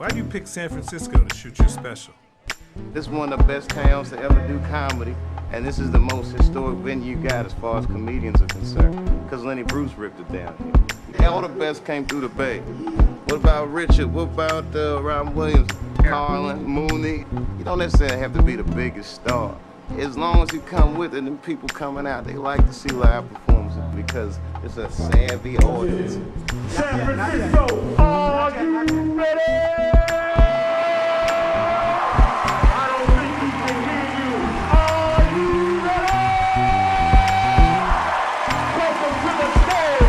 Why do you pick San Francisco to shoot your special? This is one of the best towns to ever do comedy, and this is the most historic venue you got as far as comedians are concerned, because Lenny Bruce ripped it down here. All the best came through the Bay. What about Richard? What about Robin Williams, Carlin, Mooney? You don't necessarily have to be the biggest star. As long as you come with it, and people coming out, they like to see live performances because it's a savvy audience. San Francisco, are you ready? I don't think we can hear you. Are you ready? Welcome to the stage.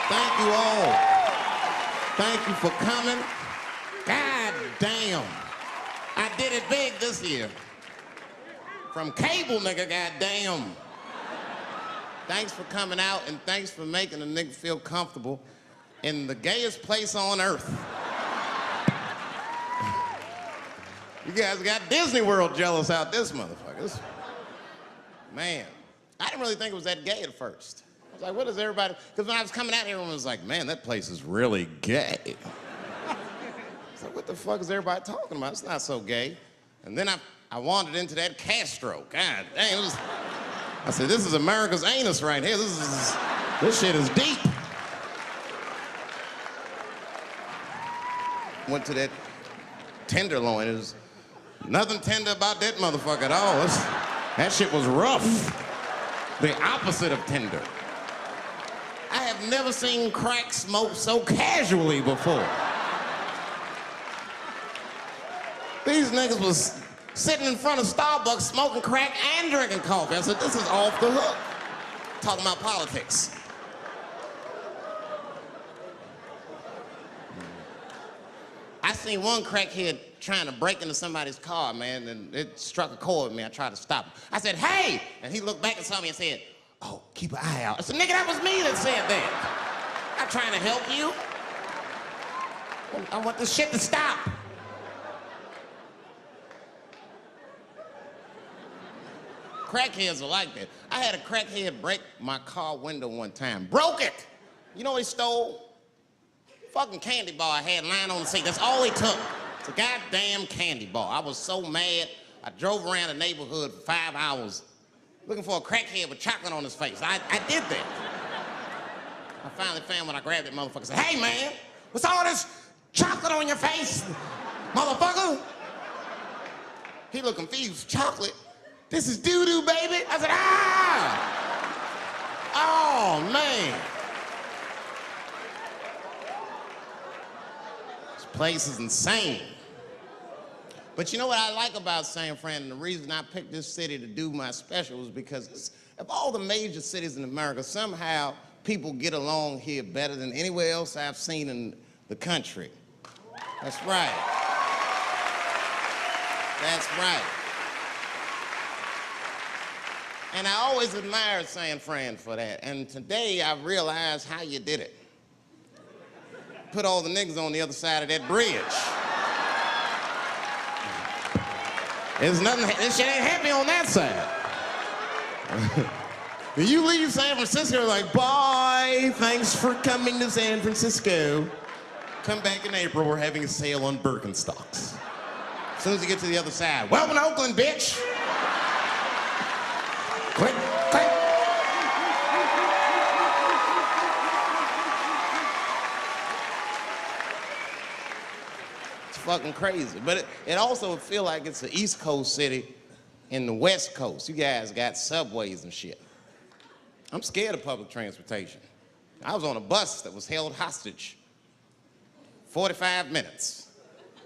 Thank you all. Thank you for coming. God damn. I did it big this year. From cable, nigga, goddamn. Thanks for coming out, and thanks for making a nigga feel comfortable in the gayest place on earth. You guys got Disney World jealous out this motherfucker. Man, I didn't really think it was that gay at first. I was like, what is everybody? Because when I was coming out here, everyone was like, man, that place is really gay. I was like, what the fuck is everybody talking about? It's not so gay. And then I wandered into that Castro. God dang, it was, I said, this is America's anus right here. This shit is deep. Went to that Tenderloin. It was nothing tender about that motherfucker at all. That shit was rough. The opposite of tender. I have never seen crack smoked so casually before. These niggas was sitting in front of Starbucks smoking crack and drinking coffee. I said, this is off the hook. Talking about politics. I seen one crackhead trying to break into somebody's car, man, and it struck a chord with me. I tried to stop him. I said, hey! And he looked back and saw me and said, oh, keep an eye out. I said, nigga, that was me that said that. I'm not trying to help you. I want this shit to stop. Crackheads are like that. I had a crackhead break my car window one time. Broke it! You know what he stole? Fucking candy bar I had lying on the seat. That's all he took. It's a goddamn candy bar. I was so mad. I drove around the neighborhood for 5 hours looking for a crackhead with chocolate on his face. I did that. I finally found when I grabbed that motherfucker and said, hey man, what's all this chocolate on your face, motherfucker? He looked confused. Chocolate? This is doo-doo, baby. I said, ah! Oh, man. This place is insane. But you know what I like about San Fran, and the reason I picked this city to do my special is because of all the major cities in America, somehow people get along here better than anywhere else I've seen in the country. That's right. That's right. And I always admired San Fran for that. And today I realized how you did it. Put all the niggas on the other side of that bridge. There's nothing, this shit ain't happy on that side. You leave San Francisco like, bye, thanks for coming to San Francisco. Come back in April, we're having a sale on Birkenstocks. As soon as you get to the other side, welcome to Oakland, bitch. Click, click. It's fucking crazy. But it also feel like it's an East Coast city in the West Coast. You guys got subways and shit. I'm scared of public transportation. I was on a bus that was held hostage 45 minutes.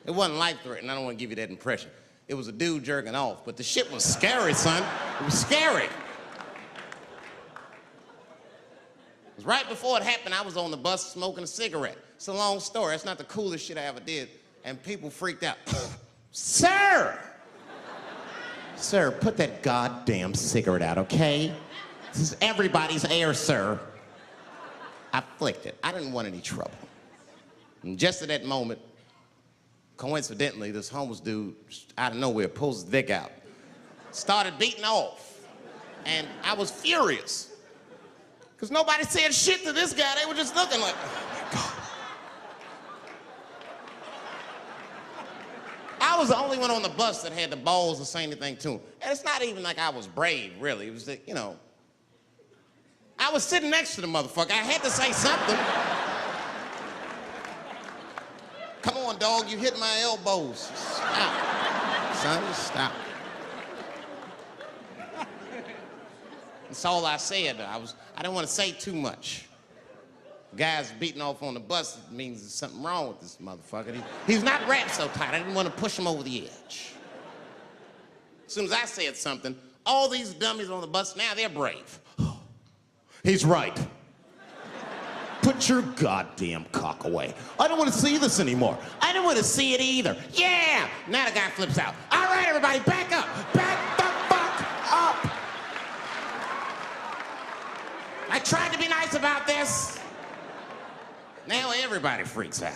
It wasn't life-threatening. I don't want to give you that impression. It was a dude jerking off, but the shit was scary, son. It was scary. 'Cause right before it happened, I was on the bus smoking a cigarette. It's a long story. It's not the coolest shit I ever did. And people freaked out. Sir! Sir, put that goddamn cigarette out, okay? This is everybody's air, sir. I flicked it. I didn't want any trouble. And just at that moment, coincidentally, this homeless dude, out of nowhere, pulls his dick out. Started beating off. And I was furious. Because nobody said shit to this guy. They were just looking like, oh my God. I was the only one on the bus that had the balls to say anything to him. And it's not even like I was brave, really. It was that, you know, I was sitting next to the motherfucker. I had to say something. Come on, dog, you hit my elbows. Stop. Son, stop. That's all I said. I didn't want to say too much. The guy's beating off on the bus. It means there's something wrong with this motherfucker. He's not wrapped so tight. I didn't want to push him over the edge. As soon as I said something, all these dummies on the bus, now they're brave. He's right. Put your goddamn cock away. I don't want to see this anymore. I don't want to see it either. Yeah! Now the guy flips out. All right, everybody, back up. Back the fuck up. I tried to be nice about this. Now everybody freaks out.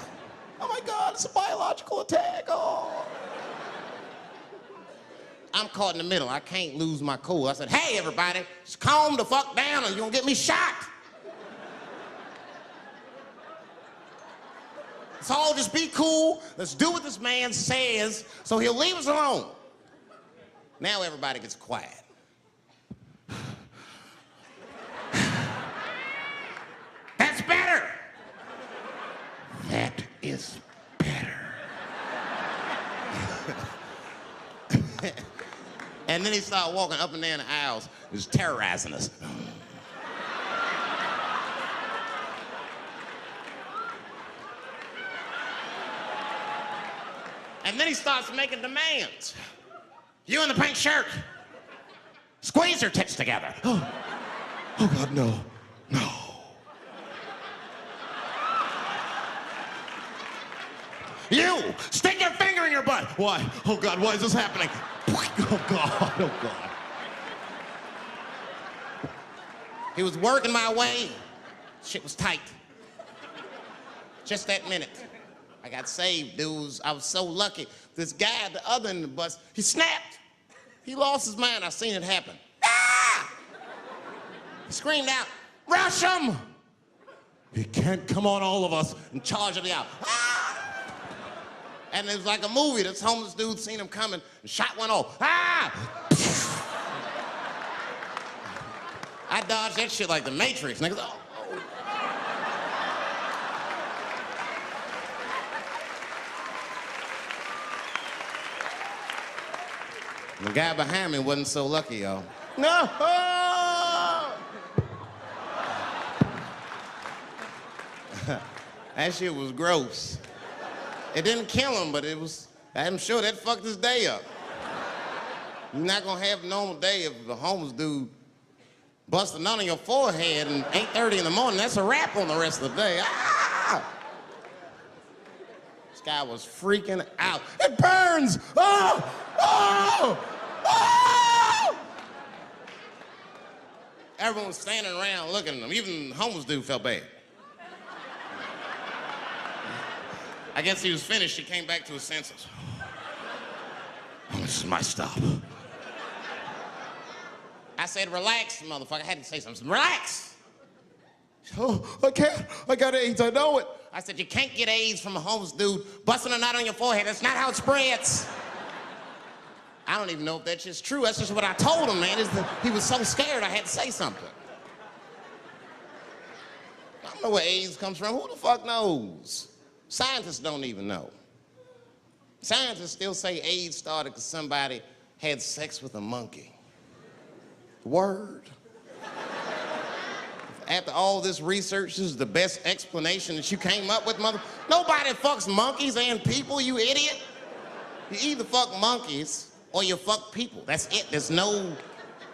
Oh my God, it's a biological attack. Oh. I'm caught in the middle. I can't lose my cool. I said, hey, everybody, just calm the fuck down or you're gonna get me shot. Let's all just be cool. Let's do what this man says so he'll leave us alone. Now everybody gets quiet. That's better. That is better. And then he started walking up and down the aisles. He was terrorizing us. And then he starts making demands. You in the pink shirt, squeeze your tits together. Oh God, no, no. You, stick your finger in your butt. Why? Oh God, why is this happening? Oh God, oh God. He was working my way. Shit was tight. Just that minute. I got saved, dudes. I was so lucky. This guy at the other end of the bus, he snapped. He lost his mind. I seen it happen. Ah! He screamed out, rush him! He can't come on all of us and charge him out. Ah! And it was like a movie. This homeless dude seen him coming and shot one off. Ah! I dodged that shit like the Matrix. Niggas, oh. The guy behind me wasn't so lucky, y'all. No! That shit was gross. It didn't kill him, but I'm sure that fucked his day up. You're not gonna have a normal day if the homeless dude busts a nut on your forehead and 8:30 in the morning. That's a wrap on the rest of the day. Ah! This guy was freaking out. It burns! Oh! Oh! Oh! Everyone was standing around looking at him. Even the homeless dude felt bad. I guess he was finished. He came back to his senses. Oh, this is my stop. I said, relax, motherfucker. I had to say something. Relax. Oh, I can't. I got AIDS. I know it. I said, you can't get AIDS from a homeless dude busting a nut on your forehead. That's not how it spreads. I don't even know if that's just true. That's just what I told him, man. He was so scared I had to say something. I don't know where AIDS comes from. Who the fuck knows? Scientists don't even know. Scientists still say AIDS started because somebody had sex with a monkey. Word. After all this research, this is the best explanation that you came up with, mother? Nobody fucks monkeys and people, you idiot. You either fuck monkeys or you fuck people. That's it. There's no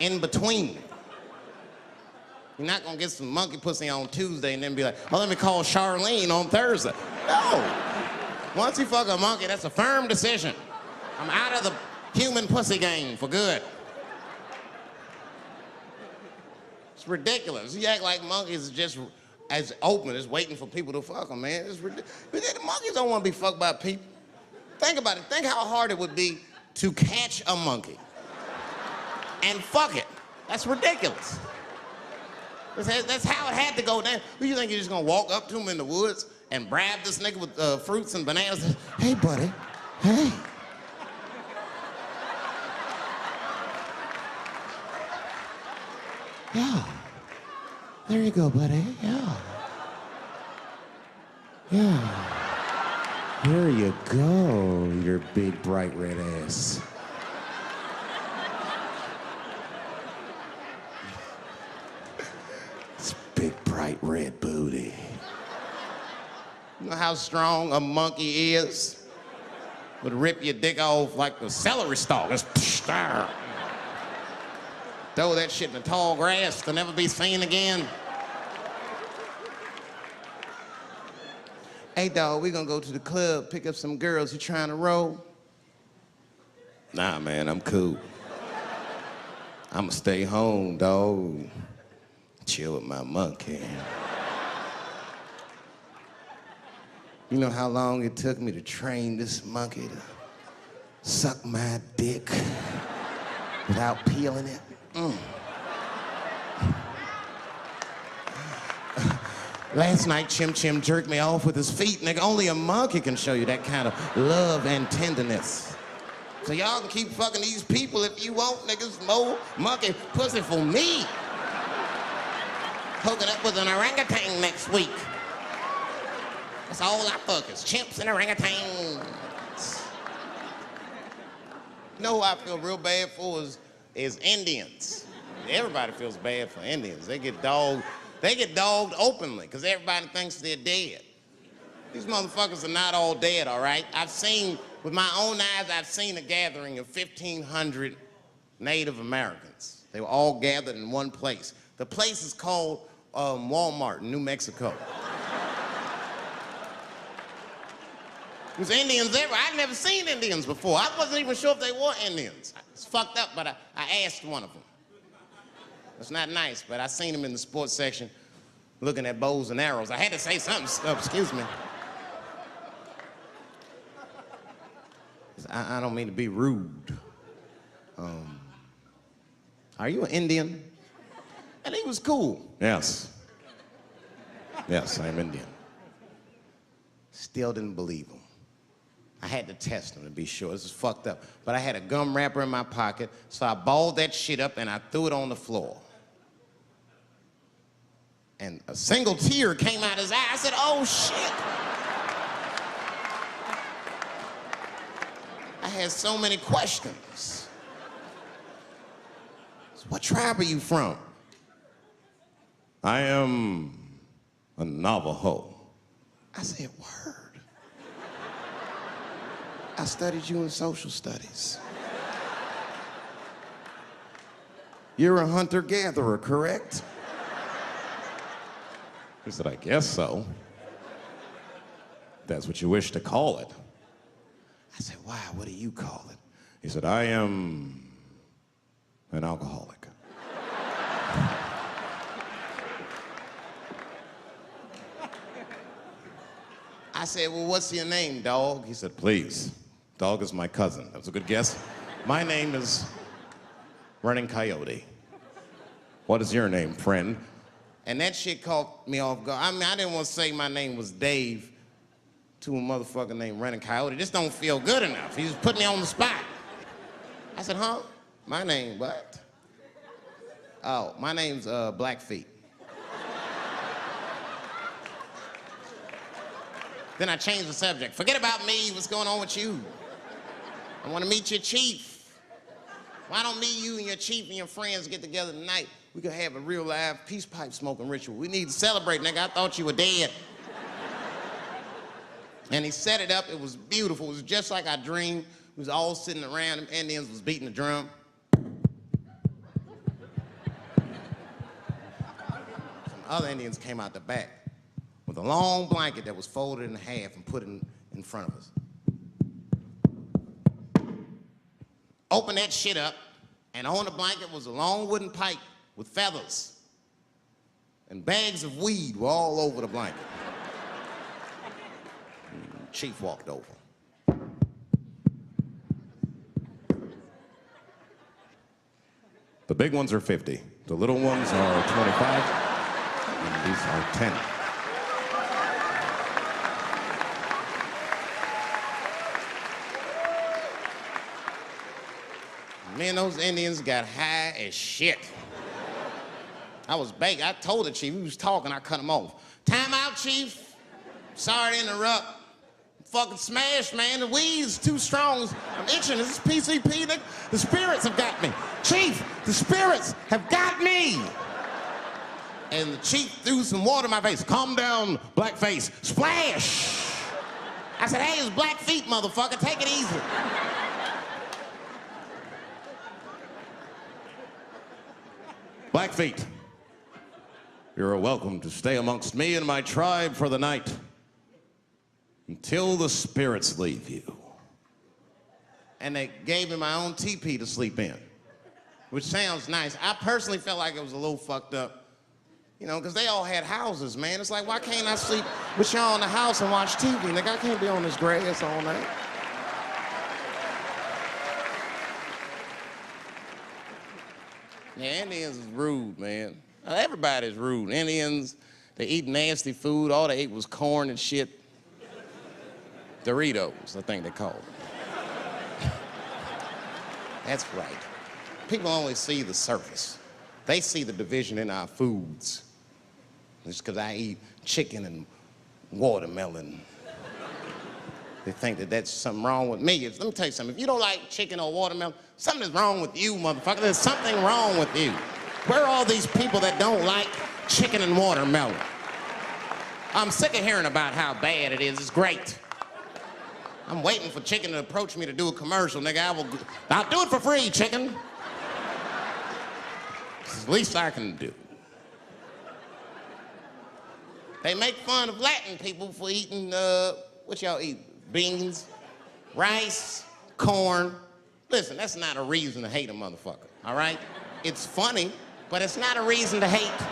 in between. You're not gonna get some monkey pussy on Tuesday and then be like, oh, let me call Charlene on Thursday. No. Once you fuck a monkey, that's a firm decision. I'm out of the human pussy game for good. It's ridiculous. You act like monkeys are just as open as waiting for people to fuck them, man. It's ridiculous. The monkeys don't want to be fucked by people. Think about it. Think how hard it would be to catch a monkey and fuck it. That's ridiculous. That's how it had to go down. Who you think you're just gonna walk up to him in the woods and brab this nigga with fruits and bananas? Hey, buddy. Hey. Yeah. There you go, buddy. Yeah. Yeah. Here you go, your big, bright red ass. It's big, bright red booty. You know how strong a monkey is? Would rip your dick off like the celery stalk. Just throw that shit in the tall grass to never be seen again. Hey, dog, we gonna go to the club, pick up some girls. You trying to roll? Nah, man, I'm cool. I'ma stay home, dog. Chill with my monkey. You know how long it took me to train this monkey to suck my dick without peeling it? Last night, Chim Chim jerked me off with his feet, nigga. Only a monkey can show you that kind of love and tenderness. So y'all can keep fucking these people if you want, niggas. More monkey pussy for me. Hooking up with an orangutan next week. That's all I fuck is chimps and orangutans. You know who I feel real bad for is Indians. Everybody feels bad for Indians. They get dogged openly because everybody thinks they're dead. These motherfuckers are not all dead, all right? With my own eyes, I've seen a gathering of 1,500 Native Americans. They were all gathered in one place. The place is called Walmart in New Mexico. There's Indians everywhere. I'd never seen Indians before. I wasn't even sure if they were Indians. It's fucked up, but I asked one of them. It's not nice, but I seen him in the sports section looking at bows and arrows. I had to say something. Excuse me. I don't mean to be rude. Are you an Indian? And he was cool. Yes. Yes, I'm Indian. Still didn't believe him. I had to test him to be sure. This is fucked up. But I had a gum wrapper in my pocket, so I balled that shit up and I threw it on the floor. And a single tear came out his eye. I said, oh, shit. I had so many questions. So what tribe are you from? I am a Navajo. I said, word. I studied you in social studies. You're a hunter-gatherer, correct? He said, I guess so. That's what you wish to call it. I said, why? What do you call it? He said, I am an alcoholic. I said, well, what's your name, dog? He said, please. Dog is my cousin. That was a good guess. My name is Running Coyote. What is your name, friend? And that shit caught me off guard. I mean, I didn't want to say my name was Dave to a motherfucker named Running Coyote. This don't feel good enough. He just put me on the spot. I said, huh? My name, what? Oh, my name's Blackfeet. Then I changed the subject. Forget about me, what's going on with you? I want to meet your chief. Why don't me, you, and your chief and your friends get together tonight? We could have a real live peace pipe smoking ritual. We need to celebrate, nigga. I thought you were dead. And he set it up. It was beautiful. It was just like I dreamed. We was all sitting around. Them Indians was beating the drum. other Indians came out the back with a long blanket that was folded in half and put in front of us. Opened that shit up, and on the blanket was a long wooden pipe with feathers. And bags of weed were all over the blanket. Chief walked over. The big ones are 50. The little ones are 25. And these are 10. Me and those Indians got high as shit. I was baked. I told the chief, he was talking, I cut him off. Time out, chief. Sorry to interrupt. Fucking smashed, man. The weed's too strong. I'm itching. This is PCP. The spirits have got me. Chief, the spirits have got me. And the chief threw some water in my face. Calm down, blackface. Splash. I said, hey, it's black feet, motherfucker. Take it easy. Blackfeet, you're welcome to stay amongst me and my tribe for the night until the spirits leave you. And they gave me my own teepee to sleep in, which sounds nice. I personally felt like it was a little fucked up, you know, because they all had houses, man. It's like, why can't I sleep with y'all in the house and watch TV? Nigga, I can't be on this grass all night. Yeah, Indians is rude, man. Everybody's rude. Indians, they eat nasty food. All they ate was corn and shit. Doritos, I think they call it. That's right. People only see the surface. They see the division in our foods. It's because I eat chicken and watermelon. They think that that's something wrong with me. Let me tell you something. If you don't like chicken or watermelon, something is wrong with you, motherfucker. There's something wrong with you. Where are all these people that don't like chicken and watermelon? I'm sick of hearing about how bad it is. It's great. I'm waiting for chicken to approach me to do a commercial, nigga. I'll do it for free, chicken. It's the least I can do. They make fun of Latin people for eating, what y'all eat? Beans, rice, corn. Listen, that's not a reason to hate a motherfucker, all right? It's funny, but it's not a reason to hate.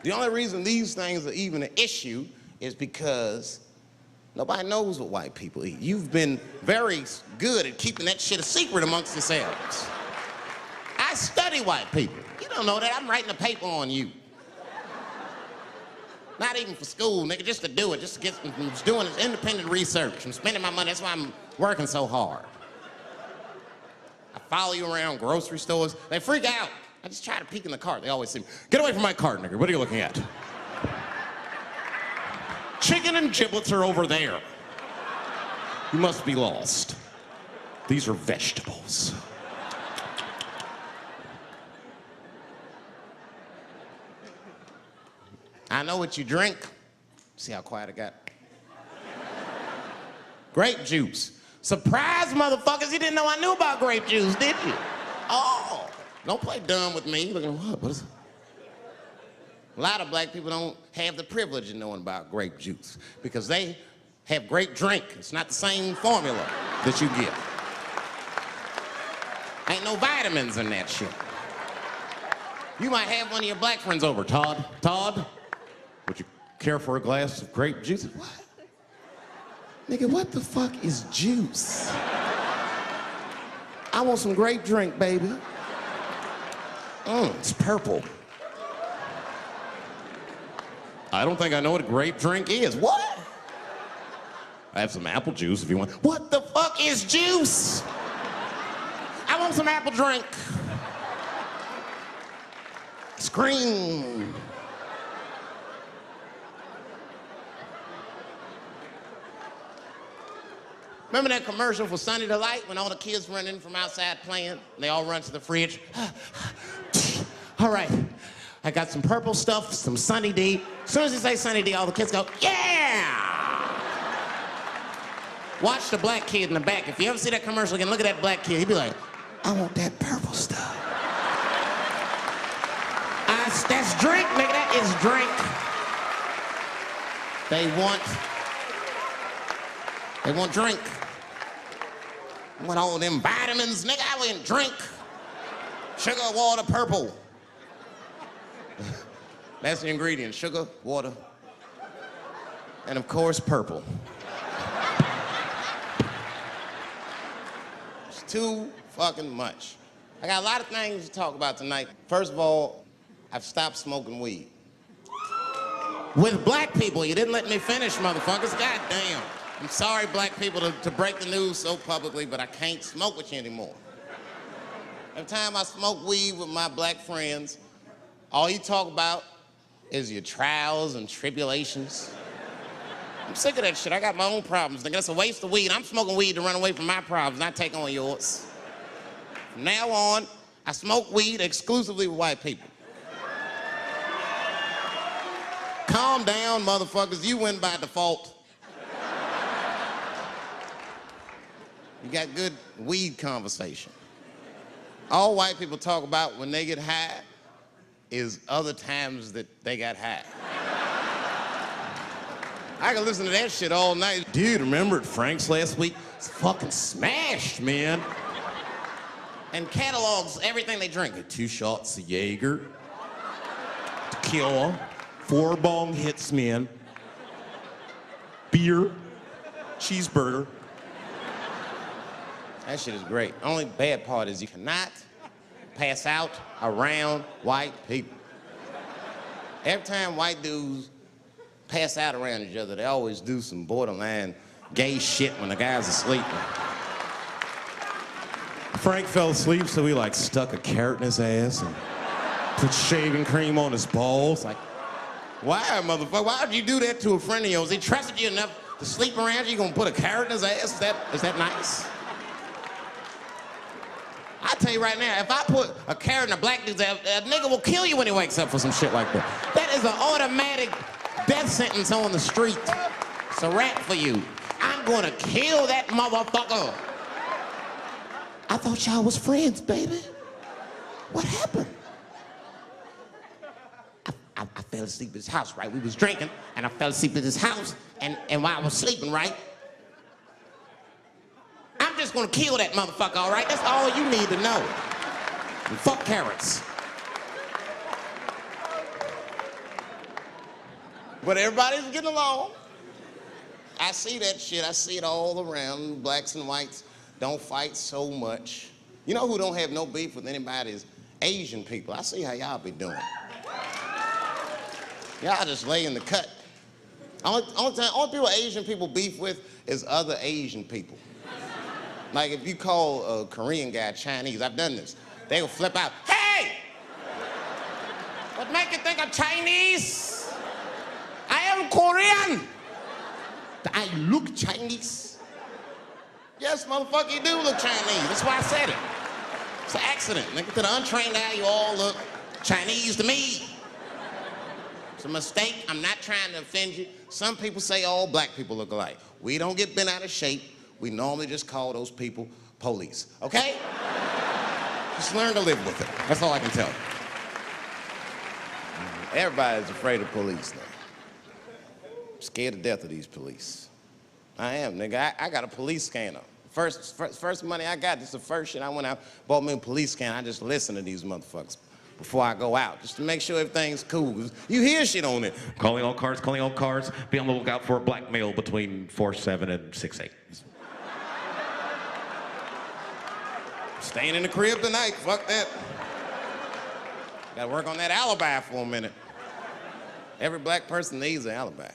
The only reason these things are even an issue is because nobody knows what white people eat. You've been very good at keeping that shit a secret amongst yourselves. I study white people. You don't know that. I'm writing a paper on you. Not even for school, nigga, just to do it, just to get, I'm just doing this independent research. I'm spending my money, that's why I'm working so hard. I follow you around grocery stores. They freak out. I just try to peek in the cart. They always say, get away from my cart, nigga. What are you looking at? Chicken and giblets are over there. You must be lost. These are vegetables. I know what you drink. See how quiet I got? Grape juice. Surprise, motherfuckers, you didn't know I knew about grape juice, did you? Oh, don't play dumb with me. Looking, what is it? A lot of black people don't have the privilege of knowing about grape juice because they have grape drink. It's not the same formula that you get. Ain't no vitamins in that shit. You might have one of your black friends over. Todd, would you care for a glass of grape juice? What? Nigga, what the fuck is juice? I want some grape drink, baby. It's purple. I don't think I know what a grape drink is. What? I have some apple juice if you want. What the fuck is juice? I want some apple drink. Scream. Remember that commercial for Sunny Delight when all the kids run in from outside playing? And they all run to the fridge. All right, I got some purple stuff, some Sunny D. As soon as you say Sunny D, all the kids go, yeah! Watch the black kid in the back. If you ever see that commercial again, look at that black kid. He'd be like, I want that purple stuff. That's drink, nigga. That is drink. They want drink. I want all them vitamins, nigga. I went drink. Sugar, water, purple. That's the ingredient. Sugar, water, and of course, purple. It's too fucking much. I got a lot of things to talk about tonight. First of all, I've stopped smoking weed. With black people, you didn't let me finish, motherfuckers. God damn. I'm sorry, black people, to break the news so publicly, but I can't smoke with you anymore. Every time I smoke weed with my black friends, all you talk about is your trials and tribulations. I'm sick of that shit. I got my own problems. Nigga, that's a waste of weed. I'm smoking weed to run away from my problems, not take on yours. From now on, I smoke weed exclusively with white people. Calm down, motherfuckers. You win by default. You got good weed conversation. All white people talk about when they get high is other times that they got high. I can listen to that shit all night. Dude, remember at Frank's last week? It's fucking smashed, man. And catalogs everything they drink. 2 shots of Jaeger, tequila, 4 bong hits, man, beer, cheeseburger. That shit is great. Only bad part is you cannot pass out around white people. Every time white dudes pass out around each other, they always do some borderline gay shit when the guy's asleep. Frank fell asleep, so he like stuck a carrot in his ass and put shaving cream on his balls. Like, why, motherfucker? Why would you do that to a friend of yours? He trusted you enough to sleep around you. You gonna put a carrot in his ass? Is that nice? I tell you right now, if I put a carrot in a black dude's ass, a nigga will kill you when he wakes up for some shit like that. That is an automatic death sentence on the street. It's a rap for you. I'm gonna kill that motherfucker. I thought y'all was friends, baby. What happened? I fell asleep at his house, right? We was drinking, and I fell asleep at his house, and while I was sleeping, right? I'm just gonna kill that motherfucker, all right? That's all you need to know. And fuck carrots. But everybody's getting along. I see that shit. I see it all around. Blacks and whites don't fight so much. You know who don't have no beef with anybody is Asian people. I see how y'all be doing. Y'all just lay in the cut. Only people Asian people beef with is other Asian people. Like if you call a Korean guy Chinese, I've done this. They will flip out, hey! What make you think I'm Chinese? I am Korean. I look Chinese. Yes, motherfucker, you do look Chinese. That's why I said it. It's an accident. Nigga, to the untrained eye, you all look Chinese to me. It's a mistake. I'm not trying to offend you. Some people say all black people look alike. We don't get bent out of shape. We normally just call those people police, okay? Just learn to live with it. That's all I can tell you. Everybody's afraid of police now. I'm scared to death of these police. I am, nigga. I got a police scanner. First money I got, this is the first shit I went out, bought me a police scanner. I just listen to these motherfuckers before I go out, just to make sure everything's cool. You hear shit on it. Calling all cars, calling all cars. Be on the lookout for a black male between 4'7" and 6'8". Staying in the crib tonight, fuck that. Gotta work on that alibi for a minute. Every black person needs an alibi.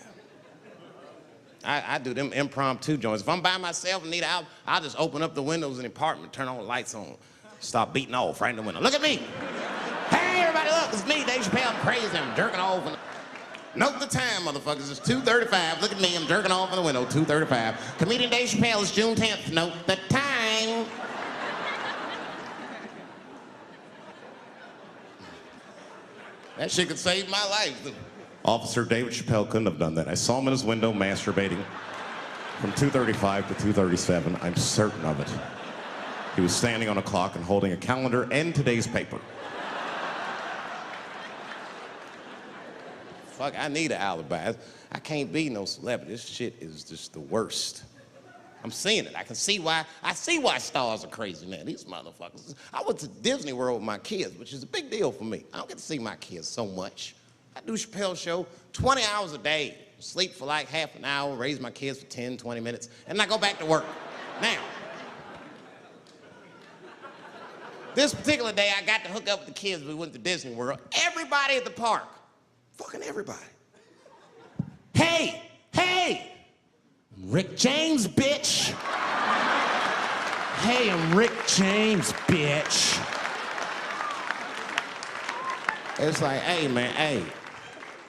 I do them impromptu joints. If I'm by myself and need an alibi, I'll just open up the windows in the apartment, turn all the lights on, start beating off right in the window. Look at me. Hey, everybody, look, it's me, Dave Chappelle. I'm crazy, I'm jerking off. Note the time, motherfuckers. It's 2:35. Look at me, I'm jerking off in the window, 2:35. Comedian Dave Chappelle is June 10th. Note the time. That shit could save my life. Officer David Chappelle couldn't have done that. I saw him in his window masturbating from 2:35 to 2:37. I'm certain of it. He was standing on a clock and holding a calendar and today's paper. fuck, I need an alibi. I can't be no celebrity. This shit is just the worst. I'm seeing it. I see why stars are crazy now. These motherfuckers. I went to Disney World with my kids, which is a big deal for me. I don't get to see my kids so much. I do Chappelle show 20 hours a day, sleep for like half an hour, raise my kids for 10, 20 minutes, and I go back to work. Now, this particular day, I got to hook up with the kids. We went to Disney World. Everybody at the park, fucking everybody. Hey, Rick James, bitch. Hey, I'm Rick James, bitch. It's like, hey, man, hey.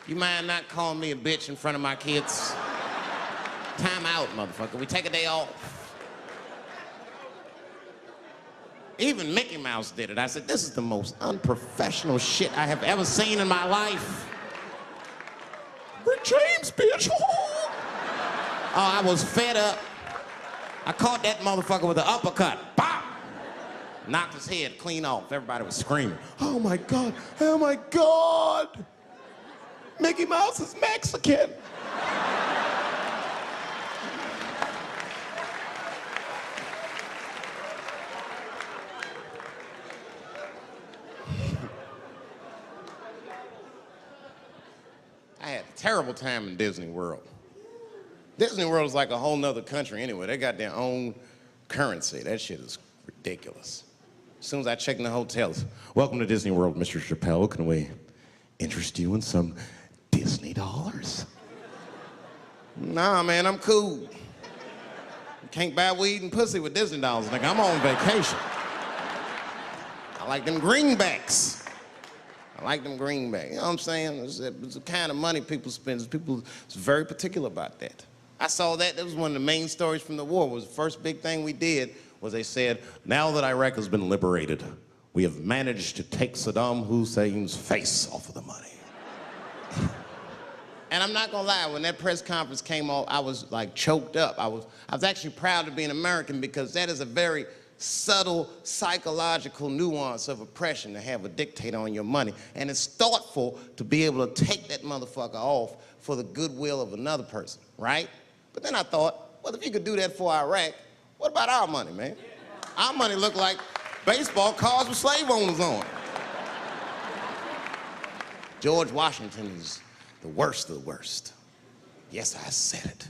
You mind not calling me a bitch in front of my kids? Time out, motherfucker. We take a day off. Even Mickey Mouse did it. I said, this is the most unprofessional shit I have ever seen in my life. Rick James, bitch. Oh, I was fed up. I caught that motherfucker with an uppercut. Bop! Knocked his head clean off. Everybody was screaming. Oh my God, oh my God. Mickey Mouse is Mexican. I had a terrible time in Disney World. Disney World is like a whole nother country anyway. They got their own currency. That shit is ridiculous. As soon as I check in the hotels, welcome to Disney World, Mr. Chappelle. Can we interest you in some Disney dollars? Nah, man, I'm cool. You can't buy weed and pussy with Disney dollars, nigga. I'm on vacation. I like them greenbacks. I like them greenbacks. You know what I'm saying? It's the kind of money people spend. People is very particular about that. I saw that. That was one of the main stories from the war. It was the first big thing we did was they said, now that Iraq has been liberated, we have managed to take Saddam Hussein's face off of the money. And I'm not gonna lie, when that press conference came off, I was like choked up. I was actually proud to be an American because that is a very subtle psychological nuance of oppression to have a dictator on your money. And it's thoughtful to be able to take that motherfucker off for the goodwill of another person, right? But then I thought, well, if you could do that for Iraq, what about our money, man? Our money looked like baseball cards with slave owners on it. George Washington is the worst of the worst. Yes, I said it.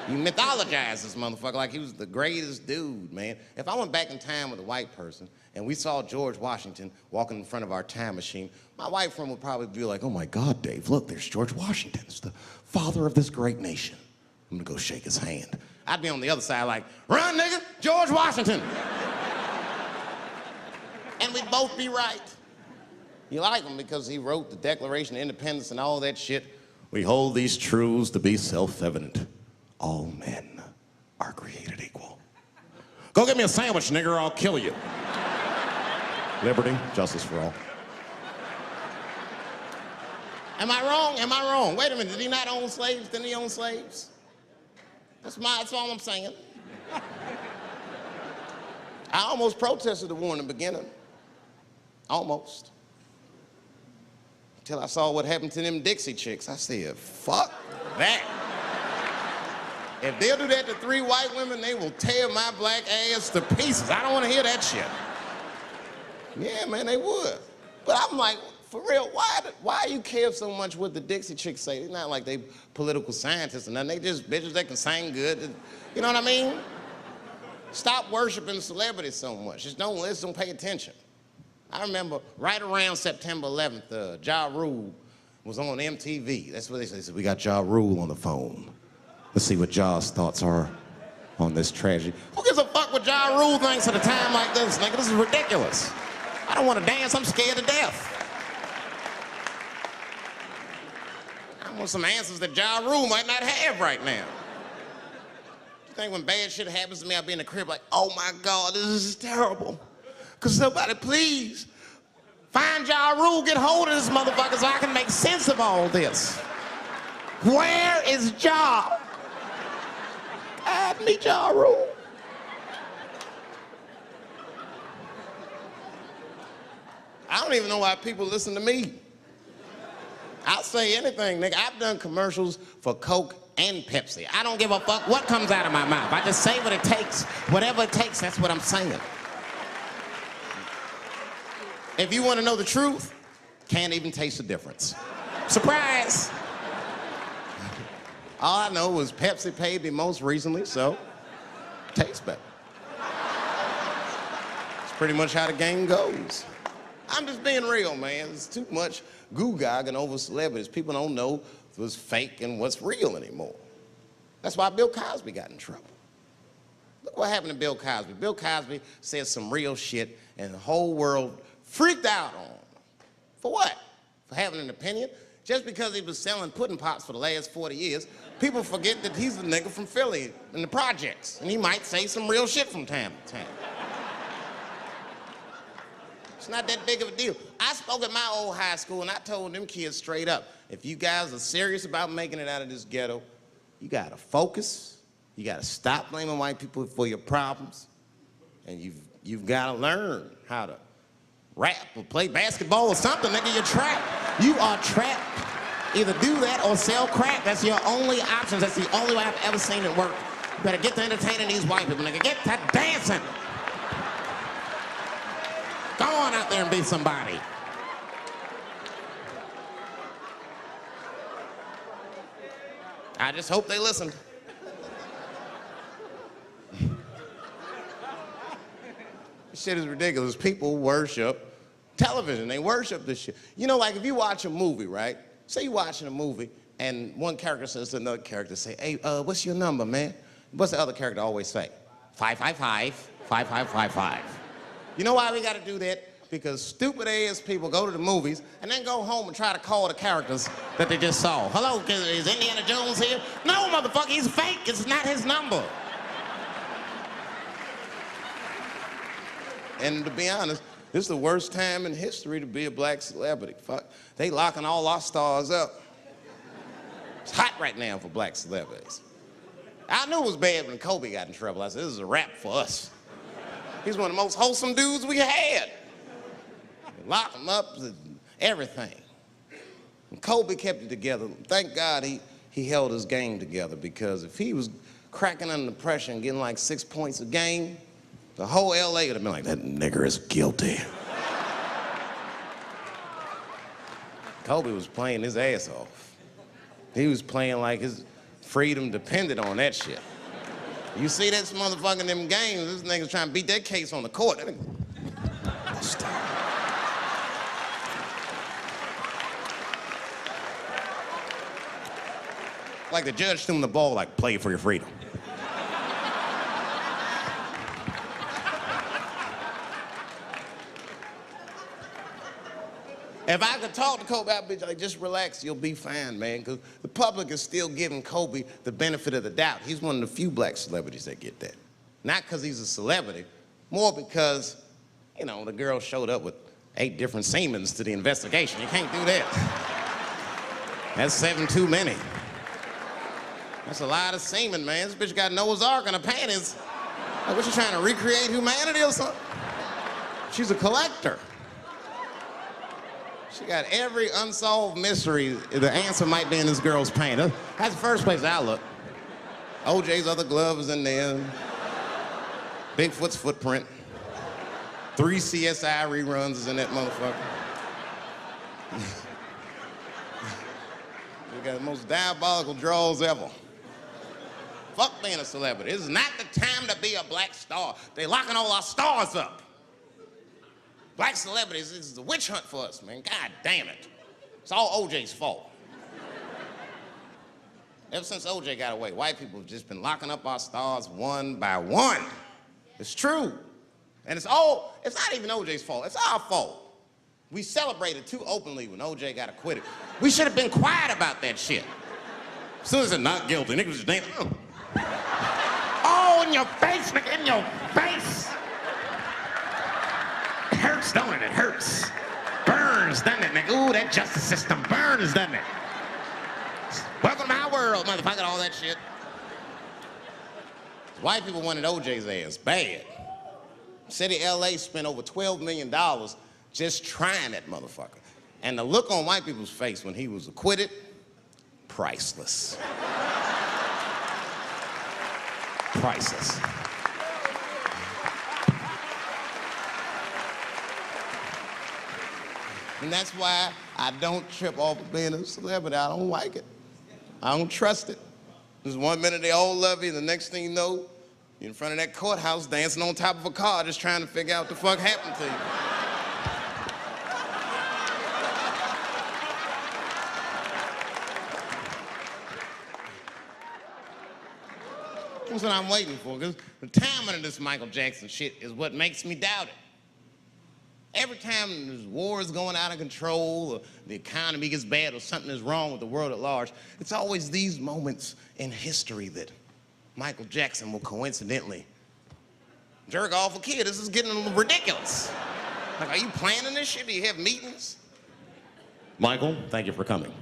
You mythologize this motherfucker like he was the greatest dude, man. If I went back in time with a white person and we saw George Washington walking in front of our time machine, my white friend would probably be like, oh my God, Dave, look, there's George Washington. It's the father of this great nation. I'm gonna go shake his hand. I'd be on the other side like, run, nigga, George Washington. And we'd both be right. You like him because he wrote the Declaration of Independence and all that shit. We hold these truths to be self-evident. All men are created equal. Go get me a sandwich, nigger, or I'll kill you. Liberty, justice for all. Am I wrong? Am I wrong? Wait a minute, did he not own slaves? Didn't he own slaves? That's all I'm saying. I almost protested the war in the beginning. Almost. Until I saw what happened to them Dixie chicks. I said, fuck that. If they'll do that to 3 white women, they will tear my black ass to pieces. I don't want to hear that shit. Yeah, man, they would. But I'm like, for real, why you care so much what the Dixie chicks say? It's not like they political scientists or nothing. They just bitches that can sing good. You know what I mean? Stop worshiping celebrities so much. Just don't listen, don't pay attention. I remember right around September 11th, Ja Rule was on MTV. That's what they said. We got Ja Rule on the phone. Let's see what Ja's thoughts are on this tragedy. Who gives a fuck what Ja Rule thinks at a time like this, nigga? This is ridiculous. I don't want to dance, I'm scared to death. I want some answers that Ja Rule might not have right now. You think when bad shit happens to me, I'll be in the crib like, oh my God, this is terrible. Could somebody please find Ja Rule, get hold of this motherfucker so I can make sense of all this. Where is Ja? I need Ja Rule. I don't even know why people listen to me. I'll say anything, nigga. I've done commercials for Coke and Pepsi. I don't give a fuck what comes out of my mouth. I just say what it takes. Whatever it takes, that's what I'm saying. If you want to know the truth, can't even taste the difference. Surprise! All I know was Pepsi paid me most recently, so tastes better. It's pretty much how the game goes. I'm just being real, man. There's too much goo-gagging over celebrities. People don't know what's fake and what's real anymore. That's why Bill Cosby got in trouble. Look what happened to Bill Cosby. Bill Cosby said some real shit, and the whole world freaked out on him. For what? For having an opinion? Just because he was selling pudding pops for the last 40 years, people forget that he's a nigga from Philly in the projects, and he might say some real shit from time to time. It's not that big of a deal. I spoke at my old high school, and I told them kids straight up, if you guys are serious about making it out of this ghetto, you gotta focus, you gotta stop blaming white people for your problems, and you've gotta learn how to rap or play basketball or something, nigga. You're trapped. You are trapped. Either do that or sell crack. That's your only options. That's the only way I've ever seen it work. You better get to entertaining these white people, nigga. Get to dancing. Go on out there and be somebody. I just hope they listened. This shit is ridiculous. People worship television. They worship this shit. You know, like if you watch a movie, right? Say you're watching a movie and one character says to another character, say, hey, what's your number, man? What's the other character always say? 555, 5555. You know why we gotta do that? Because stupid ass people go to the movies and then go home and try to call the characters that they just saw. Hello, is Indiana Jones here? No, motherfucker, he's fake. It's not his number. And to be honest, this is the worst time in history to be a black celebrity. Fuck, they locking all our stars up. It's hot right now for black celebrities. I knew it was bad when Kobe got in trouble. I said, this is a wrap for us. He's one of the most wholesome dudes we had. They locked him up, everything. And Kobe kept it together. Thank God he held his game together, because if he was cracking under pressure and getting like 6 points a game, the whole LA would have been like, that nigger is guilty. Kobe was playing his ass off. He was playing like his freedom depended on that shit. You see this motherfucker in them games, this nigga's trying to beat that case on the court. Like the judge threw him the ball, like, play for your freedom. If I could talk to Kobe, I'd be like, just relax, you'll be fine, man. Because the public is still giving Kobe the benefit of the doubt. He's one of the few black celebrities that get that. Not because he's a celebrity, more because, you know, the girl showed up with 8 different semens to the investigation. You can't do that. That's 7 too many. That's a lot of semen, man. This bitch got Noah's Ark in her panties. Like, what, you trying to recreate humanity or something? She's a collector. She got every unsolved mystery. The answer might be in this girl's paint. That's the first place I look. OJ's other glove is in there. Bigfoot's footprint. 3 CSI reruns is in that motherfucker. We got the most diabolical draws ever. Fuck being a celebrity. This is not the time to be a black star. They locking all our stars up. Black celebrities, this is a witch hunt for us, man. God damn it. It's all OJ's fault. Ever since OJ got away, white people have just been locking up our stars one by one. It's true. And it's not even OJ's fault, it's our fault. We celebrated too openly when OJ got acquitted. We should have been quiet about that shit. As soon as it's not guilty, niggas just damn. Oh, in your face, nigga, in your face. It hurts, don't it? It hurts. Burns, doesn't it, nigga? Ooh, that justice system burns, doesn't it? Welcome to my world, motherfucker, all that shit. White people wanted OJ's ass bad. City of LA spent over $12 million just trying that motherfucker. And the look on white people's face when he was acquitted, priceless. Priceless. And that's why I don't trip off of being a celebrity. I don't like it. I don't trust it. There's 1 minute they all love you, and the next thing you know, you're in front of that courthouse dancing on top of a car just trying to figure out what the fuck happened to you. That's what I'm waiting for, because the timing of this Michael Jackson shit is what makes me doubt it. Every time there's wars going out of control, or the economy gets bad, or something is wrong with the world at large, it's always these moments in history that Michael Jackson will coincidentally jerk off a kid. This is getting ridiculous. Like, are you planning this shit? Do you have meetings? Michael, thank you for coming.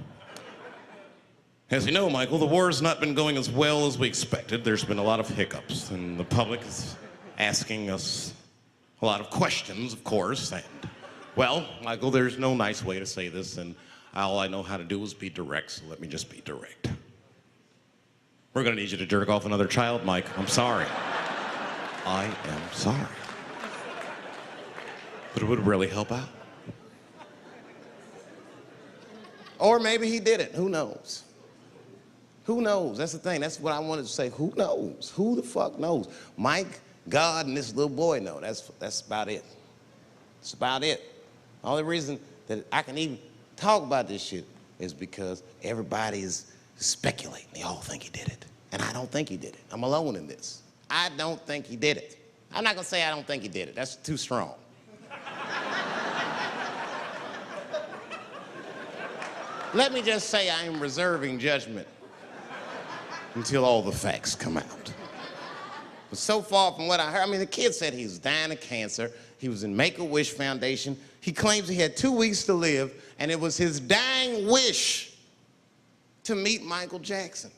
As you know, Michael, the war has not been going as well as we expected. There's been a lot of hiccups, and the public is asking us a lot of questions, of course. And, well, Michael, there's no nice way to say this, and all I know how to do is be direct, so let me just be direct. We're gonna need you to jerk off another child, Mike. I'm sorry. I am sorry. But it would really help out. Or maybe he did it. Who knows? Who knows? That's the thing. That's what I wanted to say. Who knows? Who the fuck knows? Mike, God, and this little boy know. That's about it. That's about it. The only reason that I can even talk about this shit is because everybody is speculating. They all think he did it. And I don't think he did it. I'm alone in this. I don't think he did it. I'm not gonna say I don't think he did it. That's too strong. Let me just say I am reserving judgment until all the facts come out. But so far from what I heard, I mean, the kid said he was dying of cancer. He was in Make-A-Wish Foundation. He claims he had 2 weeks to live, and it was his dying wish to meet Michael Jackson.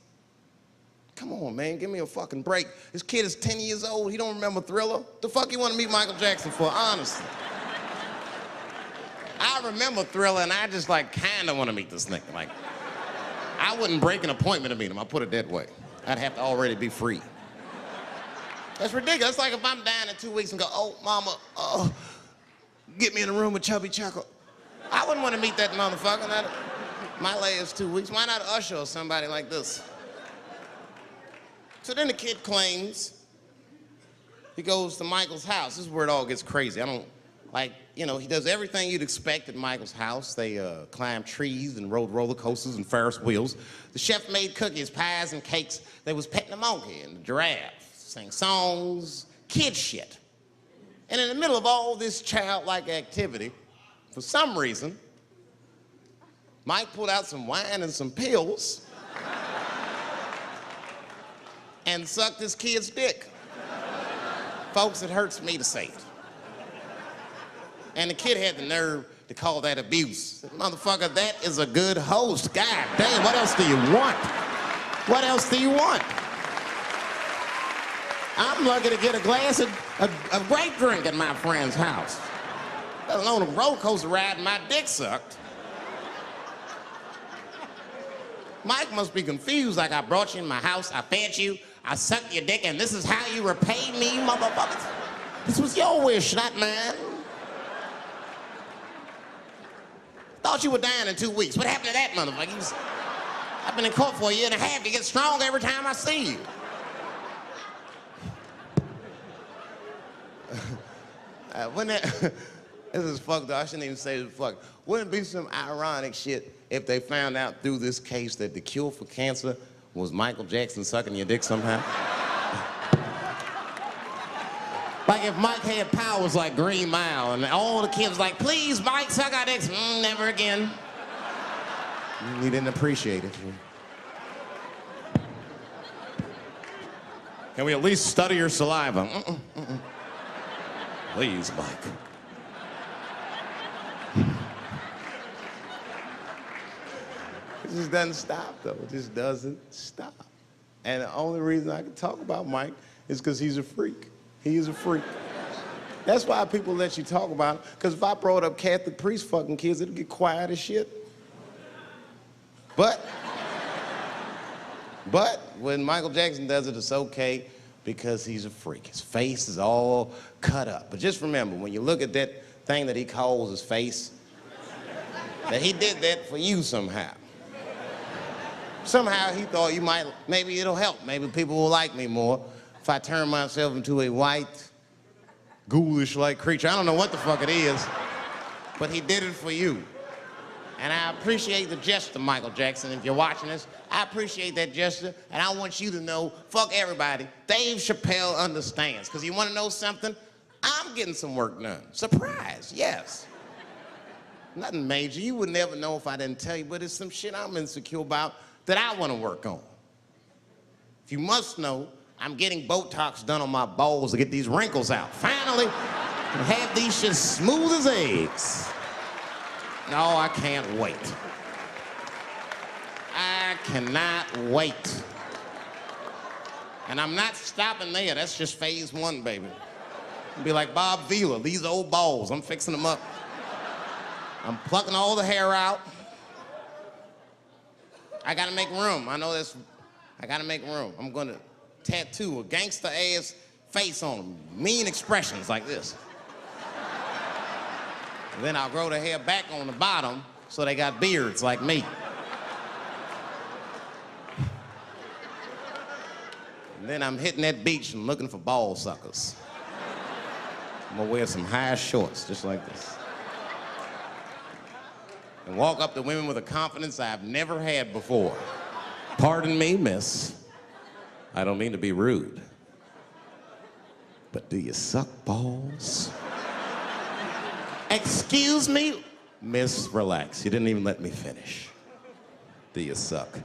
Come on, man, give me a fucking break. This kid is 10 years old. He don't remember Thriller. The fuck you want to meet Michael Jackson for, honestly? I remember Thriller, and I just, like, kind of want to meet this nigga. Like, I wouldn't break an appointment to meet him. I'll put it that way. I'd have to already be free. That's ridiculous. It's like if I'm dying in 2 weeks and go, oh, mama, get me in a room with Chubby Chuckle. I wouldn't want to meet that motherfucker. My last 2 weeks. Why not Usher or somebody like this? So then the kid claims he goes to Michael's house. This is where it all gets crazy. I don't, like, you know, he does everything you'd expect at Michael's house. They climbed trees and rode roller coasters and Ferris wheels. The chef made cookies, pies, and cakes. They was petting the monkey and the giraffe, sang songs, kid shit. And in the middle of all this childlike activity, for some reason, Mike pulled out some wine and some pills and sucked his kid's dick. Folks, it hurts me to say it. And the kid had the nerve to call that abuse. Motherfucker, that is a good host. God damn, what else do you want? What else do you want? I'm lucky to get a glass of grape drink at my friend's house. Let alone a roller coaster ride and my dick sucked. Mike must be confused, like I brought you in my house, I fed you, I sucked your dick, and this is how you repay me, motherfuckers? This was your wish, not mine. Thought you were dying in 2 weeks. What happened to that motherfucker? I've been in court for 1.5 years. You get stronger every time I see you. This is fucked up. I shouldn't even say this fuck. Wouldn't it be some ironic shit if they found out through this case that the cure for cancer was Michael Jackson sucking your dick somehow? Like if Mike had powers like Green Mile and all the kids like, please, Mike, suck our dicks. Never again. He didn't appreciate it. Can we at least study your saliva? Please, Mike. It just doesn't stop, though. It just doesn't stop. And the only reason I can talk about Mike is because he's a freak. He is a freak. That's why people let you talk about it. Because if I brought up Catholic priest fucking kids, it'd get quiet as shit. But when Michael Jackson does it, it's okay because he's a freak. His face is all cut up. But just remember, when you look at that thing that he calls his face, that he did that for you somehow. Somehow he thought you might, maybe it'll help. Maybe people will like me more if I turn myself into a white, ghoulish-like creature. I don't know what the fuck it is, but he did it for you. And I appreciate the gesture, Michael Jackson. If you're watching this, I appreciate that gesture, and I want you to know, fuck everybody, Dave Chappelle understands. Because you want to know something? I'm getting some work done. Surprise, yes. Nothing major. You would never know if I didn't tell you, but it's some shit I'm insecure about that I want to work on. If you must know, I'm getting Botox done on my balls to get these wrinkles out. Finally, have these shit smooth as eggs. No, I can't wait. I cannot wait. And I'm not stopping there. That's just phase one, baby. I'll be like Bob Vila, these old balls, I'm fixing them up. I'm plucking all the hair out. I gotta make room. I know that's, I gotta make room. I'm gonna tattoo a gangster ass face on them. Mean expressions like this. And then I'll grow the hair back on the bottom so they got beards like me. And then I'm hitting that beach and looking for ball suckers. I'm gonna wear some high shorts just like this. And walk up to women with a confidence I've never had before. Pardon me, miss. I don't mean to be rude. But do you suck balls? Excuse me? Miss, relax. You didn't even let me finish. Do you suck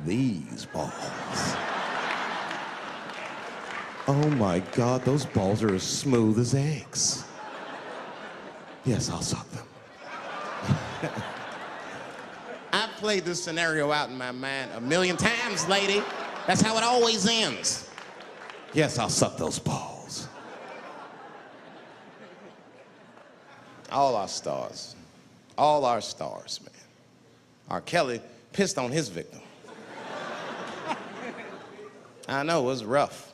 these balls? Oh my God, those balls are as smooth as eggs. Yes, I'll suck them. I've played this scenario out in my mind a million times, lady. That's how it always ends. Yes, I'll suck those balls. All our stars, man. R. Kelly pissed on his victim. I know, it was rough.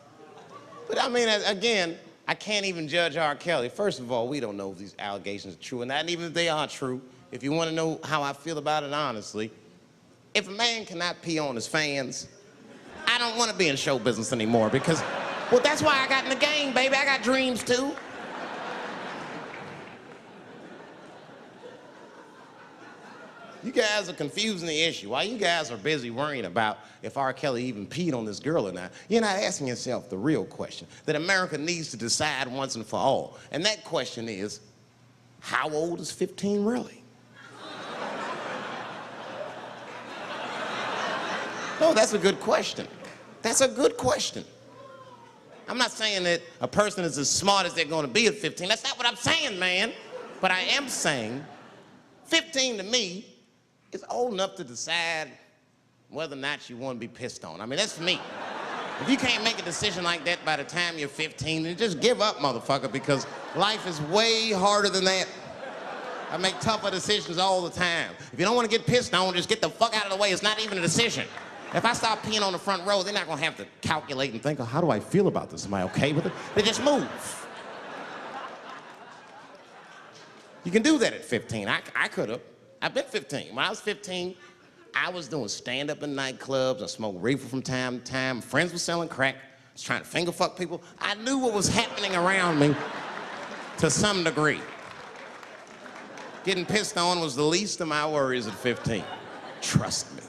But I mean, again, I can't even judge R. Kelly. First of all, we don't know if these allegations are true, and even if they are true, if you want to know how I feel about it honestly, if a man cannot pee on his fans, I don't want to be in show business anymore because, well, that's why I got in the game, baby. I got dreams too. You guys are confusing the issue. While you guys are busy worrying about if R. Kelly even peed on this girl or not, you're not asking yourself the real question that America needs to decide once and for all. And that question is, how old is 15 really? No, that's a good question. That's a good question. I'm not saying that a person is as smart as they're going to be at 15. That's not what I'm saying, man. But I am saying 15 to me is old enough to decide whether or not you want to be pissed on. I mean, that's for me. If you can't make a decision like that by the time you're 15, then just give up, motherfucker, because life is way harder than that. I make tougher decisions all the time. If you don't want to get pissed on, just get the fuck out of the way. It's not even a decision. If I start peeing on the front row, they're not going to have to calculate and think, oh, how do I feel about this? Am I okay with it? They just move. You can do that at 15. I could have. I've been 15. When I was 15, I was doing stand-up in nightclubs. I smoked reefer from time to time. Friends were selling crack. I was trying to finger fuck people. I knew what was happening around me to some degree. Getting pissed on was the least of my worries at 15. Trust me.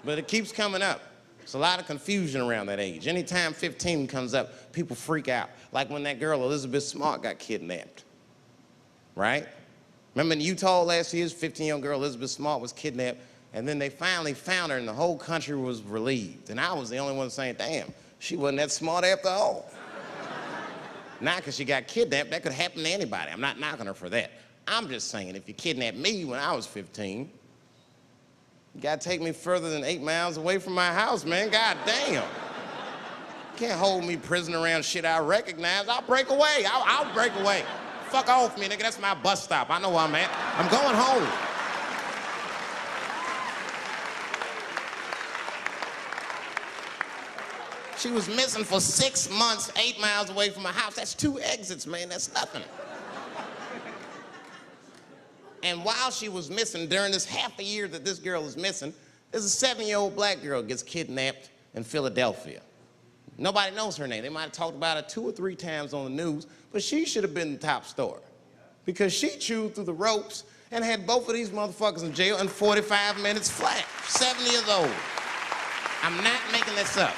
But it keeps coming up. There's a lot of confusion around that age. Anytime 15 comes up, people freak out. Like when that girl, Elizabeth Smart, got kidnapped. Right? Remember in Utah last year, 15-year-old girl Elizabeth Smart was kidnapped, and then they finally found her, and the whole country was relieved. And I was the only one saying, damn, she wasn't that smart after all. Not because she got kidnapped, that could happen to anybody. I'm not knocking her for that. I'm just saying, if you kidnapped me when I was 15, you gotta take me further than 8 miles away from my house, man. God damn. Can't hold me prisoner around shit I recognize. I'll break away. I'll break away. Fuck off me, nigga. That's my bus stop. I know where I'm at. I'm going home. She was missing for 6 months, 8 miles away from my house. That's 2 exits, man. That's nothing. And while she was missing, during this half a year that this girl is missing, there's a 7-year-old black girl gets kidnapped in Philadelphia. Nobody knows her name. They might have talked about it 2 or 3 times on the news, but she should have been the top story because she chewed through the ropes and had both of these motherfuckers in jail in 45 minutes flat. 7 years old. I'm not making this up.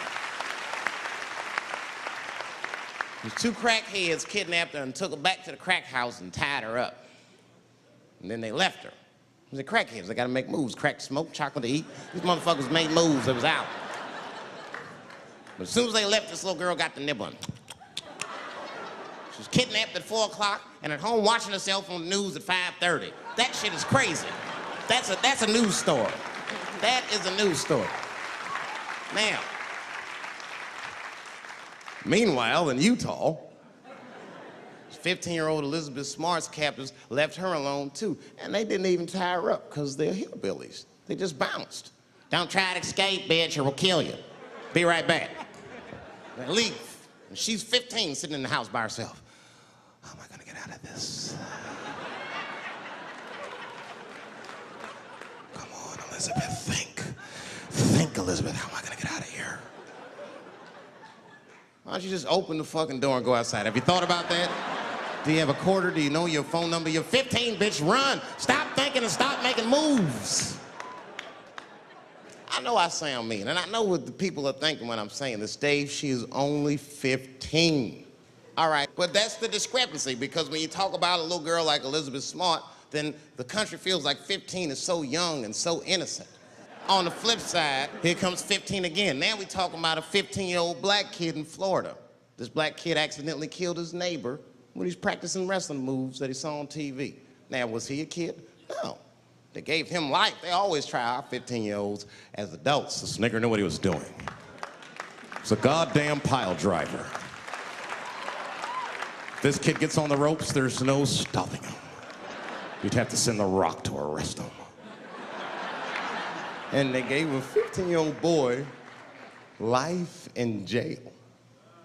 These 2 crackheads kidnapped her and took her back to the crack house and tied her up. And then they left her. They're crackheads. They gotta make moves. Crack to smoke, chocolate to eat. These motherfuckers made moves. They was out. But as soon as they left, this little girl got the nibbling. She was kidnapped at 4 o'clock and at home watching herself on the news at 5:30. That shit is crazy. That's a news story. That is a news story. Now, meanwhile, in Utah, 15-year-old Elizabeth Smart's captors left her alone too, and they didn't even tie her up because they're hillbillies. They just bounced. Don't try to escape, bitch, or we'll kill you. Be right back. They leave. And she's 15, sitting in the house by herself. How am I gonna get out of this? Come on, Elizabeth, think. Think, Elizabeth, how am I gonna get out of here? Why don't you just open the fucking door and go outside? Have you thought about that? Do you have a quarter? Do you know your phone number? You're 15, bitch, run. Stop thinking and stop making moves. I know I sound mean, and I know what the people are thinking when I'm saying this. Dave, she is only 15. All right, but that's the discrepancy, because when you talk about a little girl like Elizabeth Smart, then the country feels like 15 is so young and so innocent. On the flip side, here comes 15 again. Now we're talking about a 15-year-old black kid in Florida. This black kid accidentally killed his neighbor when he's practicing wrestling moves that he saw on TV. Now, was he a kid? No. They gave him life. They always try our 15-year-olds as adults. This nigger knew what he was doing. It's a goddamn pile driver. If this kid gets on the ropes, there's no stopping him. You'd have to send the Rock to arrest him. And they gave a 15-year-old boy life in jail.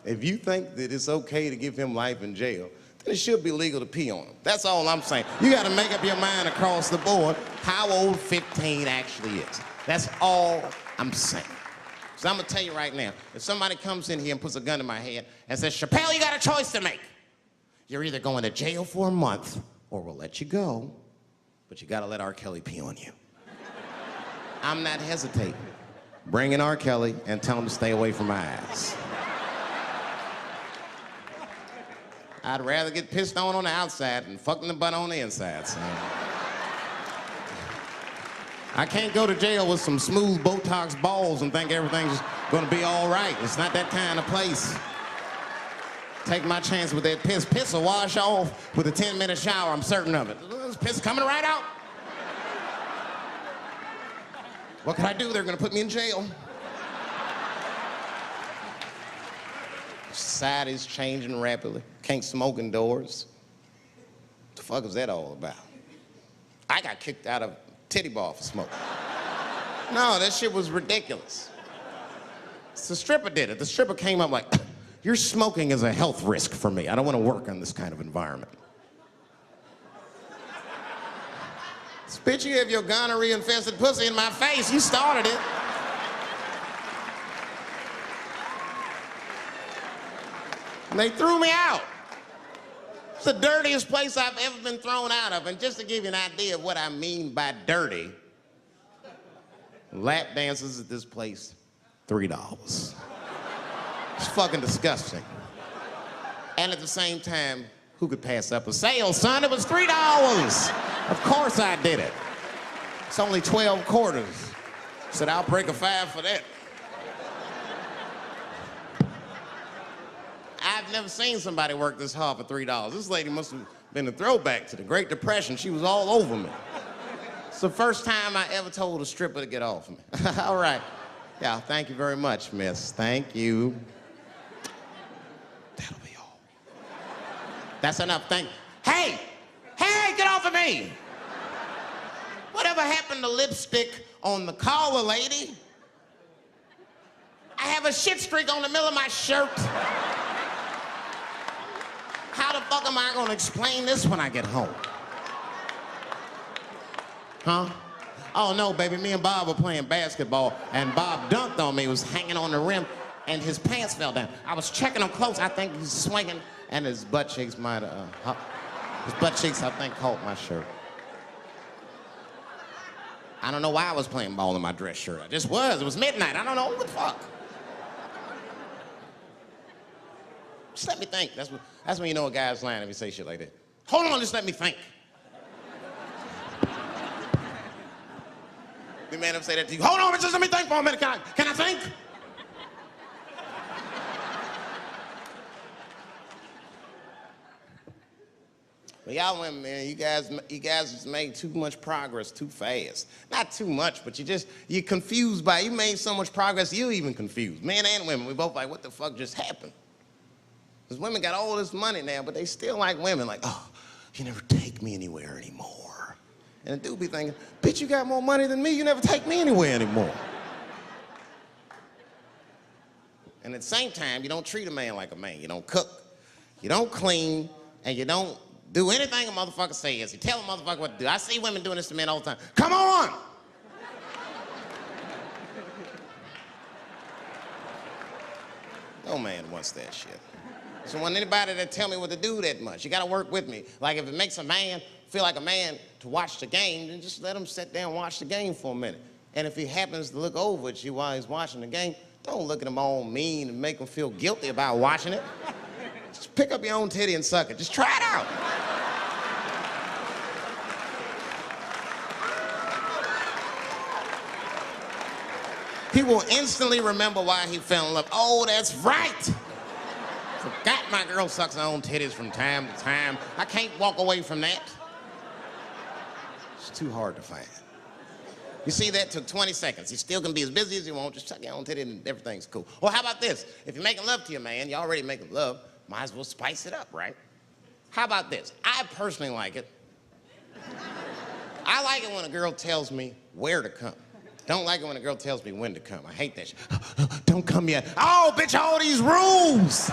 If you think that it's okay to give him life in jail, then it should be legal to pee on him. That's all I'm saying. You gotta make up your mind across the board how old 15 actually is. That's all I'm saying. So I'm gonna tell you right now, if somebody comes in here and puts a gun in my head and says, Chappelle, you got a choice to make. You're either going to jail for a month or we'll let you go, but you gotta let R. Kelly pee on you. I'm not hesitating. Bring in R. Kelly and tell him to stay away from my ass. I'd rather get pissed on the outside than fucking the butt on the inside, so. I can't go to jail with some smooth Botox balls and think everything's gonna be all right. It's not that kind of place. Take my chance with that piss. Piss will wash off with a 10-minute shower, I'm certain of it. This piss coming right out. What can I do? They're gonna put me in jail. Society's changing rapidly. Can't smoke indoors. What the fuck is that all about? I got kicked out of titty bar for smoking. No, that shit was ridiculous. The stripper did it. The stripper came up like, your smoking is a health risk for me. I don't want to work in this kind of environment. Bitch, you have your gonorrhea-infested pussy in my face. You started it. And they threw me out. It's the dirtiest place I've ever been thrown out of. And just to give you an idea of what I mean by dirty, lap dances at this place, $3. It's fucking disgusting. And at the same time, who could pass up a sale, son? It was $3. Of course I did it. It's only 12 quarters. Said, I'll break a 5 for that. I've never seen somebody work this hard for $3. This lady must have been a throwback to the Great Depression. She was all over me. It's the first time I ever told a stripper to get off me. All right. Yeah, thank you very much, miss. Thank you. That's enough. Hey! Hey, get off of me! Whatever happened to lipstick on the collar, lady? I have a shit streak on the middle of my shirt. How the fuck am I gonna explain this when I get home? Huh? Oh no, baby, me and Bob were playing basketball and Bob dunked on me, was hanging on the rim and his pants fell down. I was checking him close, I think he's swinging and his butt cheeks might have, his butt cheeks I think caught my shirt. I don't know why I was playing ball in my dress shirt. I just was, it was midnight, I don't know, what the fuck? Just let me think, that's when you know a guy's lying if he say shit like that. Hold on, just let me think. The man ever say that to you? Hold on, just let me think for a minute. Can I think? But y'all women, man, you guys just made too much progress too fast. Not too much, but you're confused by it. You made so much progress, you're even confused. Men and women, we both like, what the fuck just happened? Because women got all this money now, but they still like women, like, oh, you never take me anywhere anymore. And the dude be thinking, bitch, you got more money than me, you never take me anywhere anymore. And at the same time, you don't treat a man like a man. You don't cook, you don't clean, and you don't do anything a motherfucker says. You tell a motherfucker what to do. I see women doing this to men all the time. Come on! No man wants that shit. So want anybody that tell me what to do that much. You gotta work with me. Like if it makes a man feel like a man to watch the game, then just let him sit down and watch the game for a minute. And if he happens to look over at you while he's watching the game, don't look at him all mean and make him feel guilty about watching it. Just pick up your own titty and suck it. Just try it out. He will instantly remember why he fell in love. Oh, that's right. Forgot my girl sucks her own titties from time to time. I can't walk away from that. It's too hard to find. You see, that took 20 seconds. You still can be as busy as you want, just suck your own titty and everything's cool. Well, how about this? If you're making love to your man, you're already making love, might as well spice it up, right? How about this? I personally like it. I like it when a girl tells me where to come. Don't like it when a girl tells me when to come. I hate that shit. Don't come yet. Oh, bitch, all these rules.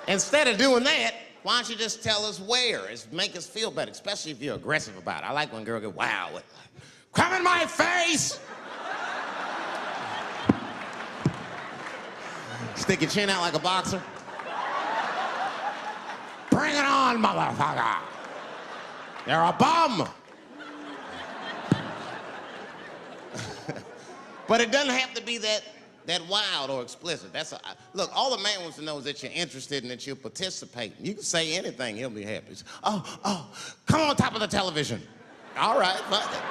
Instead of doing that, why don't you just tell us where? It's make us feel better, especially if you're aggressive about it. I like when a girl goes, wow, come in my face! Stick your chin out like a boxer. Bring it on, motherfucker! You're a bum! But it doesn't have to be that wild or explicit. Look, all the man wants to know is that you're interested and that you're participating. You can say anything, he'll be happy. Oh, come on top of the television. All right, fuck it.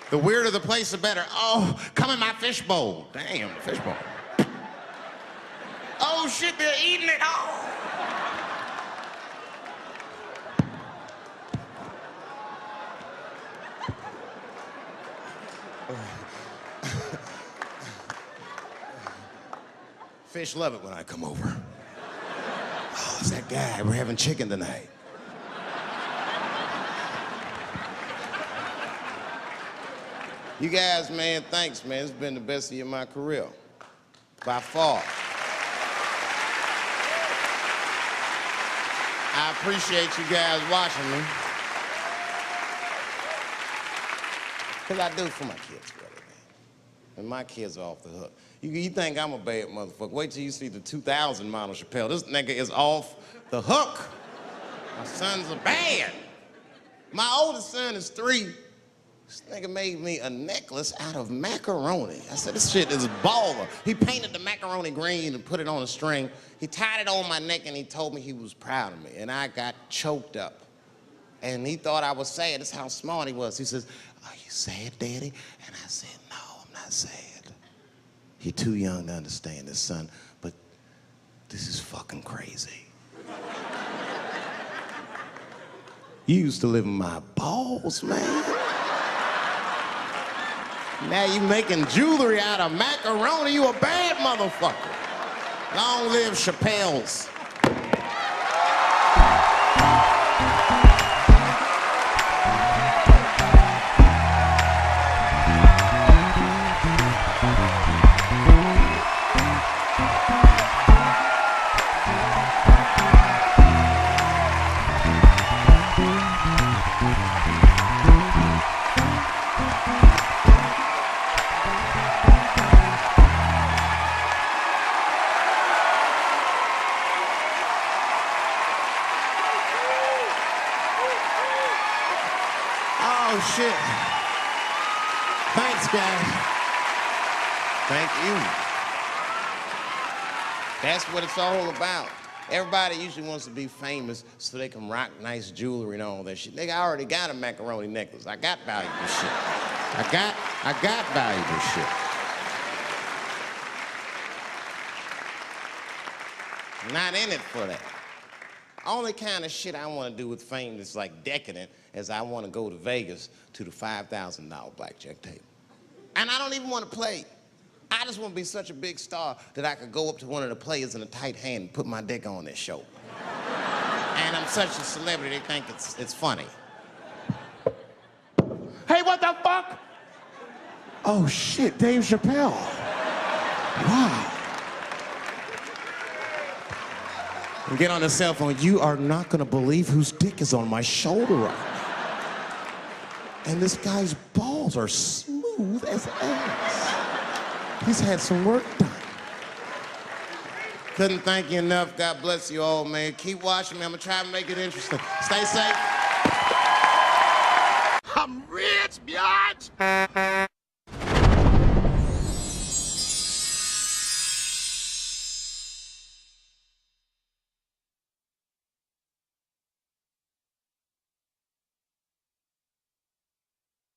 The weirder the place, the better. Oh, come in my fishbowl. Damn, fishbowl. Oh shit, they're eating it. Oh. Fish love it when I come over. Oh, it's that guy. We're having chicken tonight. You guys, man, thanks, man. It's been the best year of my career. By far. I appreciate you guys watching me. Because I do for my kids, brother, man. And my kids are off the hook. You think I'm a bad motherfucker. Wait till you see the 2000 model Chappelle. This nigga is off the hook. My sons are bad. My oldest son is 3. This nigga made me a necklace out of macaroni. I said, this shit is baller. He painted the macaroni green and put it on a string. He tied it on my neck and he told me he was proud of me. And I got choked up. And he thought I was sad. That's how smart he was. He says, are you sad, Daddy? And I said, no, I'm not sad. You're too young to understand this, son, but this is fucking crazy. You used to live in my balls, man. Now you making jewelry out of macaroni. You a bad motherfucker. Long live Chappelle's. Oh, shit. Thanks, guys. Thank you. That's what it's all about. Everybody usually wants to be famous so they can rock nice jewelry and all that shit. Nigga, I already got a macaroni necklace. I got valuable shit. I got valuable shit. Not in it for that. Only kind of shit I want to do with fame that's like decadent is I want to go to Vegas to the $5,000 blackjack table. And I don't even want to play. I just want to be such a big star that I could go up to one of the players in a tight hand and put my dick on their show. And I'm such a celebrity, they think it's funny. Hey, what the fuck? Oh shit, Dave Chappelle. Wow. And get on the cell phone. You are not gonna believe whose dick is on my shoulder right now. And this guy's balls are smooth as ass. He's had some work done. Couldn't thank you enough. God bless you all, man. Keep watching me. I'm gonna try to make it interesting. Stay safe.